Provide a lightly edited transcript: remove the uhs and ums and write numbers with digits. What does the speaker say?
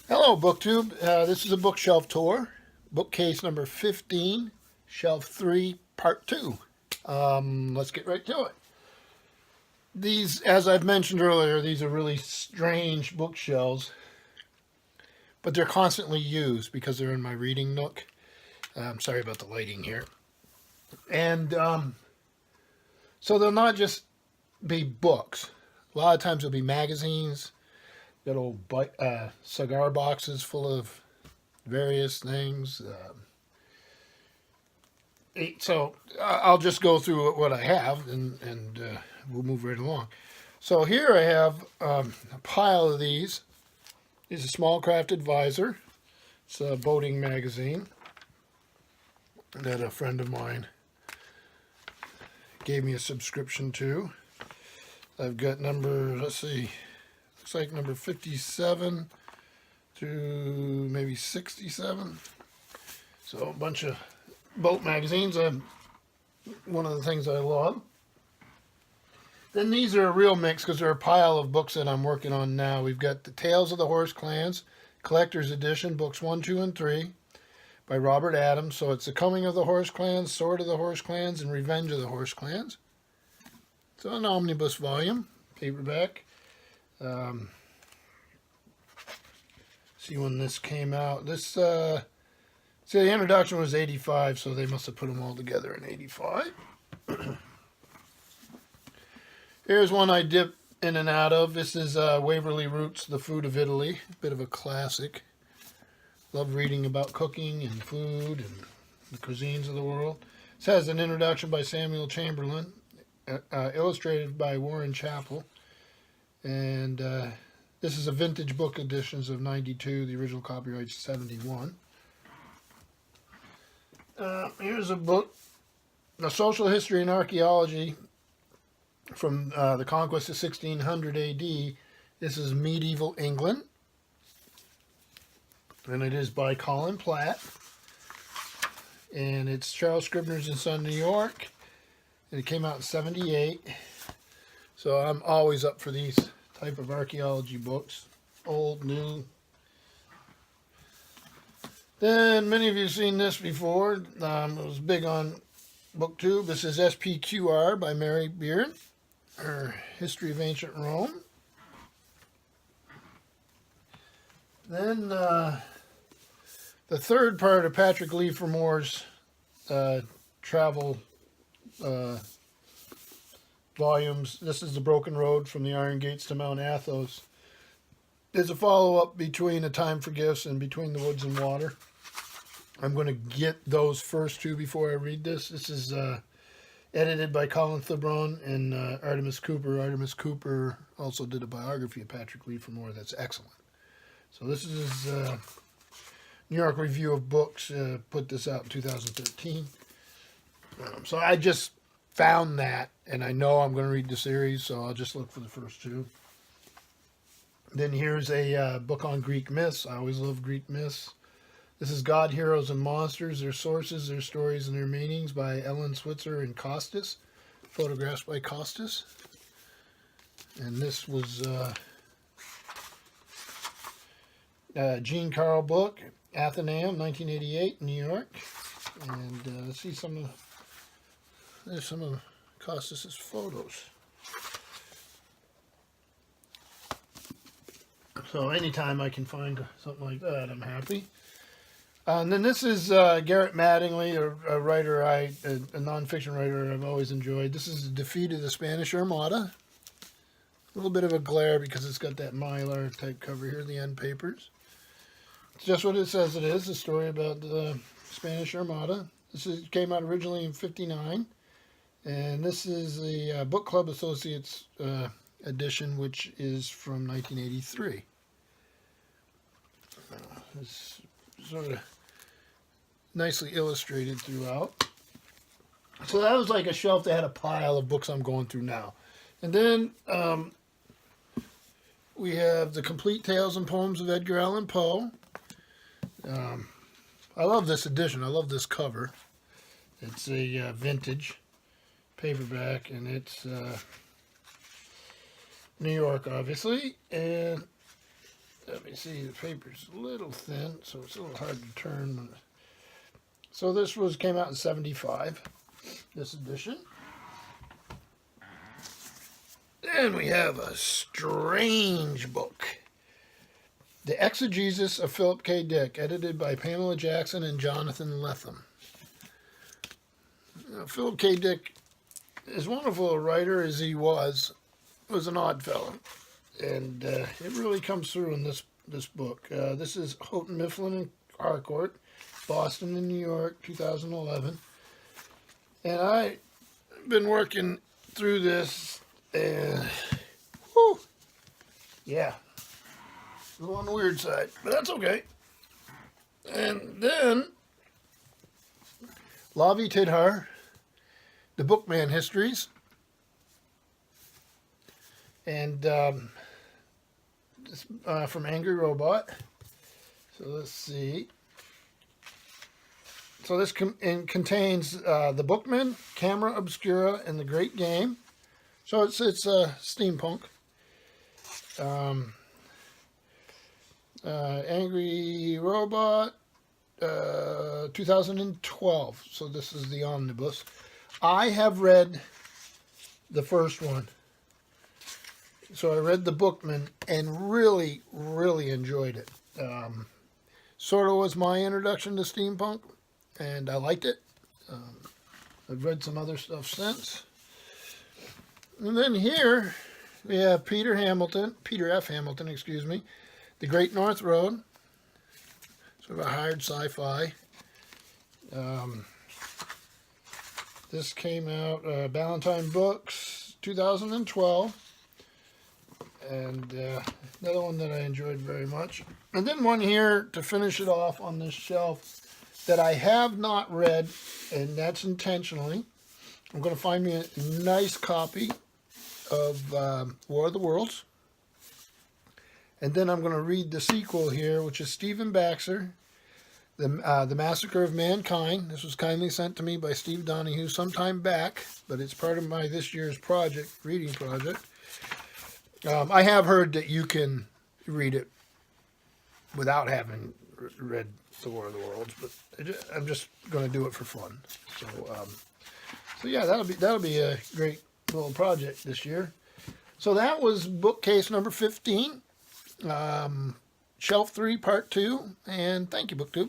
Hello, BookTube. This is a bookshelf tour. Bookcase number 15, Shelf 3, Part 2. Let's get right to it. These, as I've mentioned earlier, these are really strange bookshelves, but they're constantly used because they're in my reading nook. Sorry about the lighting here. And so they'll not just be books. A lot of times they'll be magazines, little cigar boxes full of various things. So I'll just go through what I have, and we'll move right along. So here I have a pile of these. This is a Small Craft Advisor. It's a boating magazine that a friend of mine gave me a subscription to. I've got number, let's see, looks like number 57 to maybe 67. So a bunch of boat magazines. One of the things I love. Then these are a real mix because they're a pile of books that I'm working on now. We've got the Tales of the Horse Clans, Collector's Edition, books 1, 2, and 3 by Robert Adams. So it's The Coming of the Horse Clans, Sword of the Horse Clans, and Revenge of the Horse Clans. It's an omnibus volume, paperback. See when this came out. This, see, the introduction was 85, so they must have put them all together in 85. Here's one I dip in and out of. This is Waverly Roots, The Food of Italy. Bit of a classic. Love reading about cooking and food and the cuisines of the world. This has an introduction by Samuel Chamberlain, illustrated by Warren Chappell. And this is a vintage book editions of 92. The original copyright's 71. Here's a book, A Social History and Archeology, from the conquest of 1600 AD. This is medieval England, and it is by Colin Platt, and it's Charles Scribner's and Son, New York, and it came out in 78. So I'm always up for these type of archaeology books, old, new. Then many of you have seen this before. It was big on BookTube. This is SPQR by Mary Beard, her History of Ancient Rome. Then the third part of Patrick Levermore's travel volumes. This is The Broken Road from the Iron Gates to Mount Athos. There's a follow-up between A Time for Gifts and Between the Woods and Water. I'm going to get those first two before I read this. This is edited by Colin Thebron and Artemis Cooper. Artemis Cooper also did a biography of Patrick Levermore that's excellent. So this is New York Review of Books put this out in 2013. So I just found that, and I know I'm going to read the series, so I'll just look for the first two. Then here's a book on Greek myths. I always love Greek myths. This is God, Heroes, and Monsters, Their Sources, Their Stories, and Their Meanings by Ellen Switzer and Costas. Photographs by Costas. And this was Jean Carl book, Athenaeum, 1988, New York. And let's see there's some of Costas's photos. So anytime I can find something like that, I'm happy. And then this is Garrett Mattingly, a writer, a nonfiction writer I've always enjoyed. This is The Defeat of the Spanish Armada. A little bit of a glare because it's got that Mylar type cover here, the end papers. It's just what it says it is, a story about the Spanish Armada. Came out originally in 59. And this is the Book Club Associates edition, which is from 1983. It's sort of nicely illustrated throughout. So that was like a shelf that had a pile of books I'm going through now. And then we have The Complete Tales and Poems of Edgar Allan Poe. I love this edition. I love this cover. It's a vintage paperback, and it's New York, obviously. And let me see, the paper's a little thin, so it's a little hard to turn. So this came out in 75, this edition. Then we have a strange book. The Exegesis of Philip K. Dick, edited by Pamela Jackson and Jonathan Lethem. Philip K. Dick, as wonderful a writer as he was an odd fellow. And it really comes through in this book. This is Houghton Mifflin and Harcourt, Boston and New York, 2011. And I've been working through this, and whew, yeah, a little on the weird side, but that's okay. And then Lavi Tidhar, The Bookman Histories, and from Angry Robot. So let's see. So this contains The Bookman, Camera Obscura, and The Great Game. So it's steampunk. Angry Robot, 2012. So this is the omnibus. I have read the first one. So I read The Bookman and really, really enjoyed it. Sort of was my introduction to steampunk, and I liked it. I've read some other stuff since. And then here we have Peter F. Hamilton, excuse me, The Great North Road, sort of a hard sci-fi. This came out, Ballantine Books, 2012. And another one that I enjoyed very much. And then one here to finish it off on this shelf that I have not read, and that's intentionally. I'm going to find me a nice copy of War of the Worlds. And then I'm going to read the sequel here, which is Stephen Baxter, The Massacre of Mankind. This was kindly sent to me by Steve Donahue sometime back, but it's part of my this year's reading project. I have heard that you can read it without having read The War of the Worlds, but I'm just going to do it for fun. So yeah, that'll be a great little project this year. So that was bookcase number 15, shelf 3, part 2, and thank you, BookTube.